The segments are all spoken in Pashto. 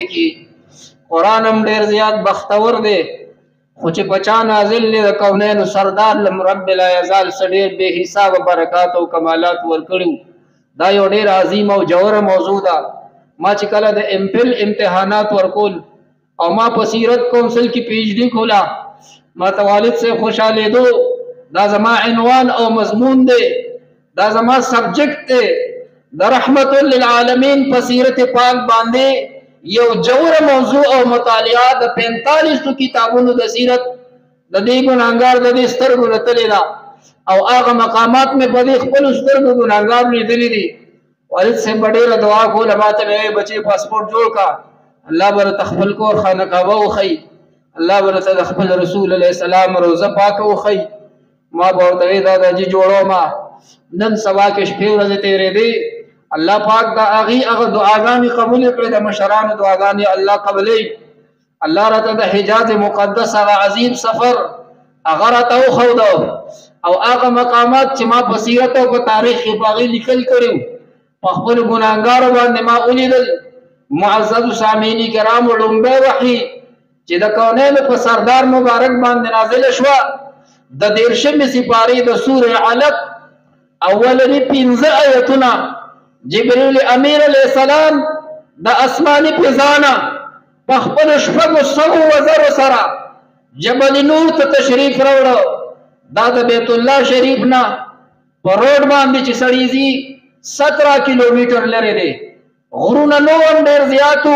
کی قرآن هم ډیر زیات بختور دی خو چې په چا نازل دی د کونینو سردار لم رب لا یزال څه ډېر بې حسابه برکات او کمالات ورکړي. دا یو ډېر عظیم او جوړه موضوع ده. ما چې کله د امفل امتحانات ورکول او ما په سیرت کونسل کې پی ایچ ډي کولا، ما ته والد سے خوشحالېدو دا زما عنوان او مضمون دی، دا زما سبجیکټ دی د رحمت للعالمین په سیرت پاک باندې یو جوړه موضوع او مطالعه د 45 کتابونو د سیرت د دې ګناهګار د دې سترګو رتلې ده او هغه مقامات مې په دې خپل سترګو ګناهګار لیدلې دي. والد صاحب ډېره دعا کوله ماته مې بچي پاسپورټ جوړ کا، الله بر تخپل کور خانه کعبه وخی، الله بر ته خپل رسول علیه السلام روزه پاک وخی. ما به ورته دا د جی جوړو ما نن سبا کې شپې ورځې تیرې دي. الله پاک دا هغه دعاګانې قبول کړي، د مشرانو دعاګانې الله قبلې. الله راته د حجاز مقدس هغه عظیم سفر هغه راته وښود او هغه مقامات چې ما په سیرت او په تاریخ کې باغې لیکل کړي په خپل ګناهګارو باندې ما ولیدل. معزز سامعین کرام، لومبی وحي چې د کونینو په سردار مبارک باندې نازل شوه د 13 سپارې د سورې علق اولنی 15 آیتونه جبريل امیر علیہ السلام د اسماني فضانا په خپل شپږو سوو وزرو سره جبل نور ته تشریف راوړو. دا د بیت الله شریف نه په روډ باندې چې سړی ځي 17 کیلومتر لري دی، غرونه نو هم ډېر زیاتو.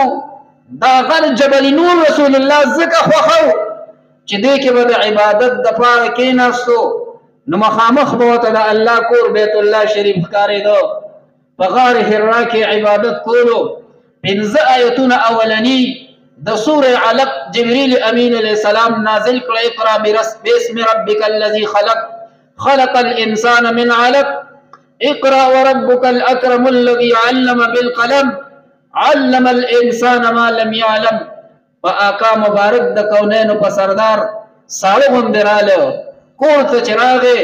دا غر جبل نور رسول الله ځکه خوښو چې دې کې به د عبادت دپاره کېناستو نو مخامخ به ورته د الله کور بیت الله شریف ښکارېده. په غار حرا کې عبادت کولو. 15 آیتونه اولنی د سورې علق جبريل امین علیہ السلام نازل کړه. اقرا باسم ربک الذی خلق خلق الانسان من علق اقرا وربک الاکرم الذی علم بالقلم علم الانسان ما لم يعلم. په آقا مبارک د کونینو په سردار ساړه غوندې راله کور ته چې راغې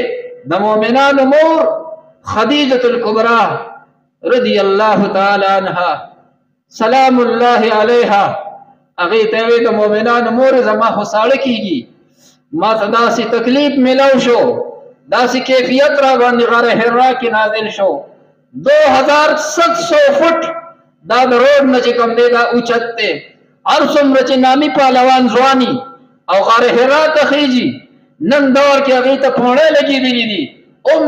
د مؤمنانو مور خدیجة الکبرا رضی الله تعالی عنها سلام الله علیها هغې ته وی د مؤمنانو مور زما خو ساړه کېږي، ما ته داسې تکلیف میلاو شو، داسې کیفیت را باندې غار حرا کې نازل شو. 2700 فٹ دا د روډ نه چې کوم دی دا اوچت دی. هر څومره چې نامي پهلوان ځواني او غار حرا ته خیږي نن دور کې هغې ته پوڼې لګېدلي دي،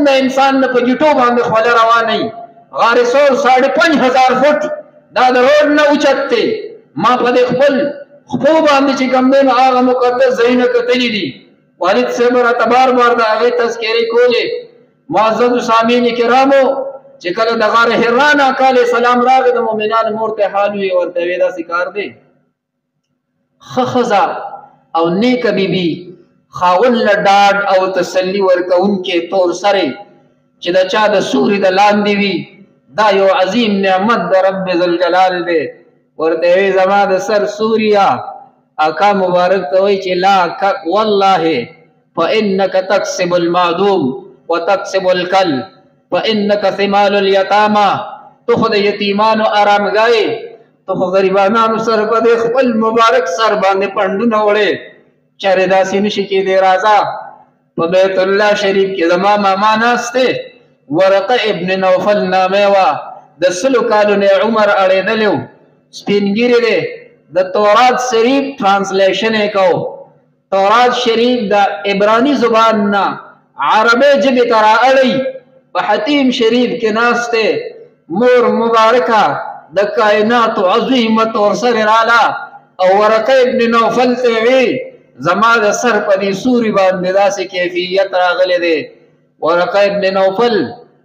نه انسان نه په ګیټو باندې خوله روانوي. غار سور 5000 فٹ دا د روډ نه اوچت دی. ما په دې خپل خپو باندې چې کوم دی نو هغه مقدس ځایونه کتلي دي. والد صاحب راته بار بار د هغې تذکرې کولې. معززو سامعین کرامو، چې کله د غار حرا نه آقا علیه السلام راغی د مؤمنانو مور ته حال ویې ورته ویې داسې کار دی ښه ښځه او نیکه بیبي خاوند له ډاډ او تسلي ورکوونکې تور سرې چې د چا د سوري د لاندې وي دا یو عظیم نعمت د رب ذوالجلال دی. ورته وی زما د سر سوریا آقا مبارک ته وی چې لا والله فانک تکسب المعدوم وتکسب الکل فانک ثمال الیتاما. تو خو د یتیمانو آرامګاهی، تو خو غریبانانو سره په دې خپل مبارک سر باندې پنډونه وړې. چېرې داسې نشي کېدی راځه په بیت الله شریف کې زما ماما ناست دی. ورقه ابن نوفل نامې وه، د 100 کالو نه عمر اړېدلی و، سپین ږیری دی. د تورات شریف ټرانسلیشن یې کو. تورات شریف د عبراني زبان نه عربي ژبې ته رااړی په حتیم شریف کې ناست دی. مور مبارکه د کائناتو عظیمت ورسره راله او ورقه ابن نوفل ته وی زما د سر په دې سوري باندې داسې کیفیت راغلی دی. ورقه ابن نوفل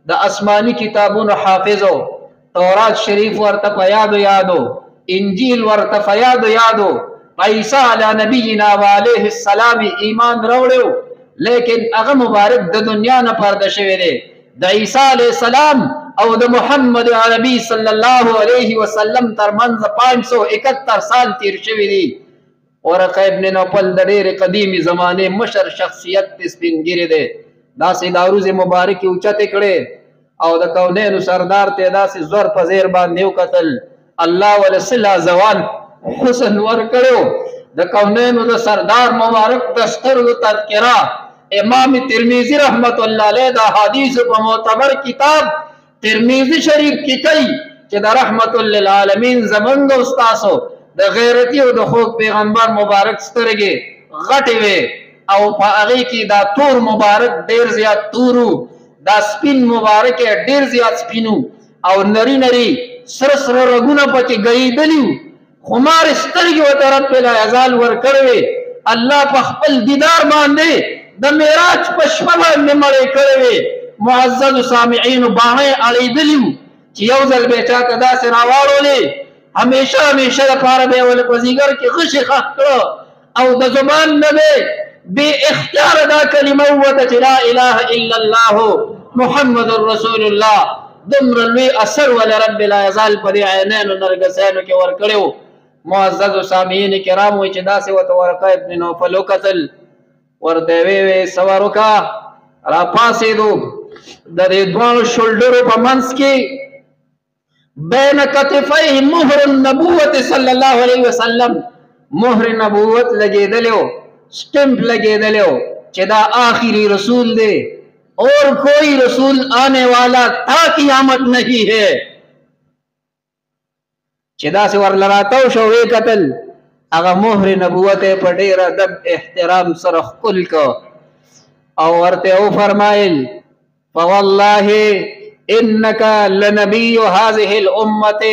د آسماني کتابونو حافظو. تورات شریف ورته په یادو، انجیل ورته په یادو. عیسی علی نبینا و علیه السلام ایمان راوړو، لیکن هغه مبارک د دنیا نه پرده شوی دی. د عیسی علیه السلام او د محمد عربي صلی الله علیه وسلم ترمنځ 571 سال تیر شوي دي. ورقه ابن نوفل د ډېرې قدیمې زمانې مشر شخصیت سپین ږیری دی. داسې د عروض مبارکې اوچتې کړې او د کونینو سردار ته داسې زور په زیر باندې وکتل. الله ول صلا زوال حسن ورکړو د کونینو د سردار مبارک د سترګو تذکرہ امام ترمذی رحمت الله علیه د حدیث په معتبر کتاب ترمذی شریف کې کوي چې د رحمت للعالمین زمونږ استادو د غیرتی او د خوږ پیغمبر مبارک سترګې غټې وي او په هغه کې دا تور مبارک ډیر زیات تورو دا سپین مبارک ډیر زیات سپینو او نری نری سر سر رګونه پکې غړېدلی خمار سترګې وته رب لا یزال ورکړوي الله په خپل دیدار باندې د معراج په شپه باندې مړې کړوي معزز سامعین باندې اړېدلی چې یو ځل به چاته داسې راواړولې همیشه لپاره به ول په ځیګر کې غشي خښ کړو او د زبان نه به بے اختیار دا کلمه وته چې لا اله الا الله محمد رسول الله دمر لوی اثر ول رب لا یزال په عینین نرګسانو کې ور کړو معزز سامعین کرام وي چې داسې وته ورقه ابن نوفل قتل ورته وی سوارکا را پاسې دو د دې دوه شولډرو په منځ کې بین کتفیه مهر النبوت صلی الله علیه وسلم مهر نبوت لګیدلو سٹمپ لګیدلو چې دا آخری رسول دے اور کوئی رسول آنے والا تا قیامت نہیں ہے چې دا سی ورلراتو شوې قتل هغه مهر نبوت په ډیر ادب احترام سره خپل کو او ورته او فرمایل فوالله انك لنبي هذه الامه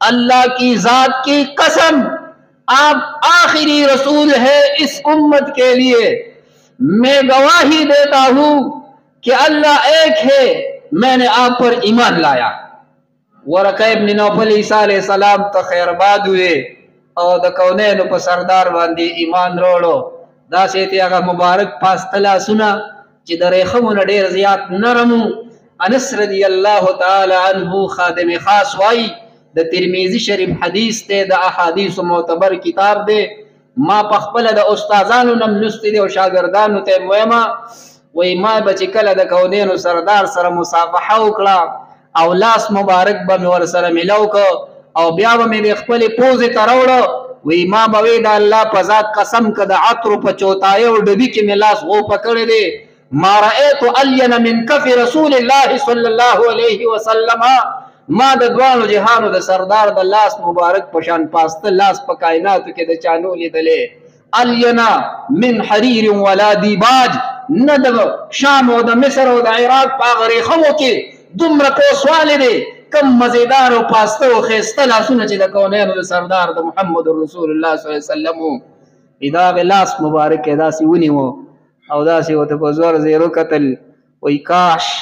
اللہ کی ذات کی قسم آپ آخری رسول ہے اس امت کے لیے میں گواہی دیتا ہوں کہ اللہ ایک ہے میں نے آپ پر ایمان لایا ورقہ ابن نوفل عیسیٰ علیہ السلام تا خیرباد ہوئے او دا کونین پا سردار باندی ایمان روڑو دا سیتی اگا مبارک پاستلا سنا چی در ریخمون دیر زیاد نرمو انس رضی اللہ تعالی عنہ خادم خاص وائی د ترمذی شریف حدیث ته د احادیث معتبر کتاب دی ما پخپل د استادانو نم لستی دی او شاګردانو ته مویما وای ما بچ کله د کونینو سردار سره مصافحه وکړه او لاس مبارک به ور سره ملاو کو او بیا به مې خپل پوز تروړو وای ما به د الله په ذات قسم ک د عطر په چوتای او ډبی کې مې لاس غو پکړې دی ما رأيت الين من كف رسول الله صلی الله علیه وسلم ما د دوانو جهانو د سردار د لاس مبارک پشان پاسته لاس په کائناتو کې د چانو لیدلې الینا من حریر ولا دیباج نه د شام او د مصر او د عراق په غریخو کې دومره پوسواله دي کم مزیدار او پاسته او خسته لاسونه چې د کونینو د سردار د محمد رسول الله صلی الله علیه وسلم ادا لاس مبارک ادا سی ونیو او دا سی وته په زور زیرو قتل وای کاش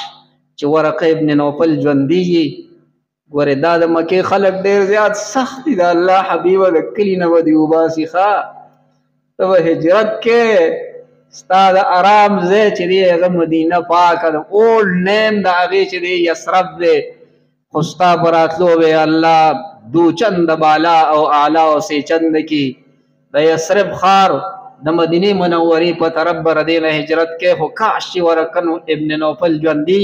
چې ورقه ابن نوفل ژوندۍ ګوره دا د مکې خلک ډیر زیات سخت دي د الله حبیب د کلی نه ودی وباسي ښه ته به هجرت کې ستا د آرام ځای چې دی هغه مدینه پاکه د اولډ نیم د هغې چې دی یثرب دی خو ستا په راتلو به الله دو چند بالا او اعلی او سې چند کې د یثرب ښار د مدینې منورې په طرف به ردې نه هجرت کې خو کاش چې ورقه ابن نوفل ژوندي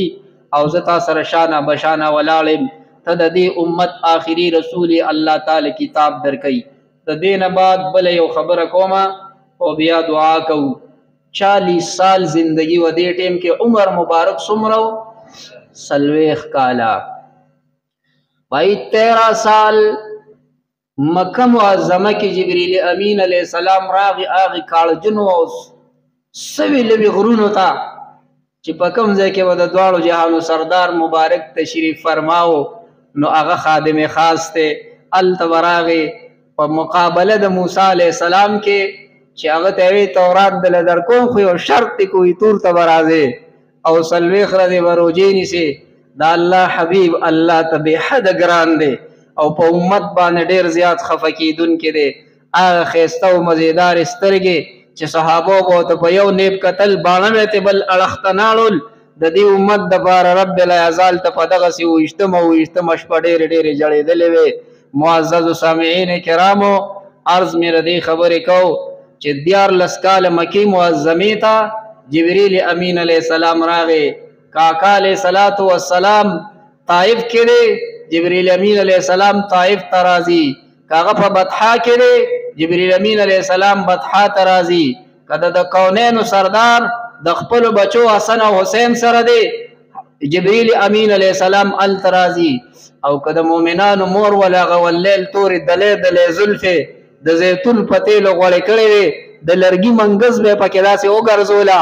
او زه تا سره شانه بشانه ولاړم ته د دې امت آخری رسول الله تعالی کتاب درکې د دې نه بعد بل یو خبره کومه او بیا دعا کوو 40 سال زندگی و دې ټیم کې عمر مبارک څومره سلويخ کالا بھائی 13 سال مکہ معظمه کې جبرئیل امین علیہ السلام راغی آغی کاړ جنو سوي لوي غرونو ته چې په کوم ځای کې و د دواړو جهانو سردار مبارک تشریف فرماو نو هغه خادم خاص ته التبراغي په مقابله د موسی علیہ السلام کې چې هغه ته وی تورات دل درکوم خو یو شرط کوي تور تبرازه او سلوي خره وروجینی سي دا الله حبیب الله ته به حد ګران دی او په امت باندې ډیر زیات خفقیدون کې دی هغه خيسته او مزیدار سترګې چې صحابه کو ته په یو نیب قتل باندې ته بل اړختناړل د دې امت د بار رب لا یزال ته په دغه سی وشتم شپه ډېر جړېدلې وي معزز سامعین کرامو عرض مې ردی خبرې کو چې دیار لسکال مکی معظمه ته جبرئیل امین علیہ السلام راغی کاکا علیہ الصلوۃ والسلام طائف کې جبرئیل امین علیہ السلام طائف ترازی کاغه په بطحا کې دی جبرئیل امین علیہ السلام بطحا ته راځي کده د کونینو سردار د خپل بچو حسن او حسین سره دی جبرئیل امین علیہ السلام ال ترازی او کده مؤمنانو مور ولا غولیل تور دلې دلې زلفه د زیتون پتیلو غوړې کړې د لرګي منګز به پکې داسې وګرځولا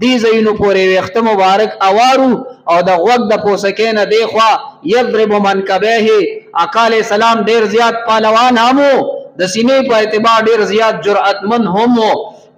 دی زینو پورې وخت مبارک اوارو او د غوږ د پوسکې نه دی خوا یضرب منکبه اقال سلام ډیر زیات پهلوان همو د سینې په اعتبار ډیر زیات جرأتمن همو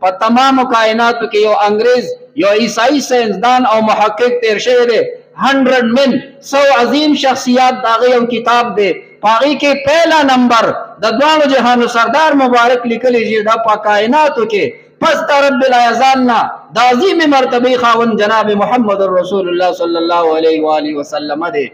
په تمام کائنات کې یو انګريز یو عیسائی سائنسدان او محقق تیر شوی دی 100 من 100 عظیم شخصیات داغه یو کتاب دی پاغي کې پہلا نمبر د دوانو جهانو سردار مبارک لیکلی دی د کائناتو کې پس رب العزالنا د عظیم مرتبه خاون جناب محمد رسول الله صلی الله علیه و آله وسلم دی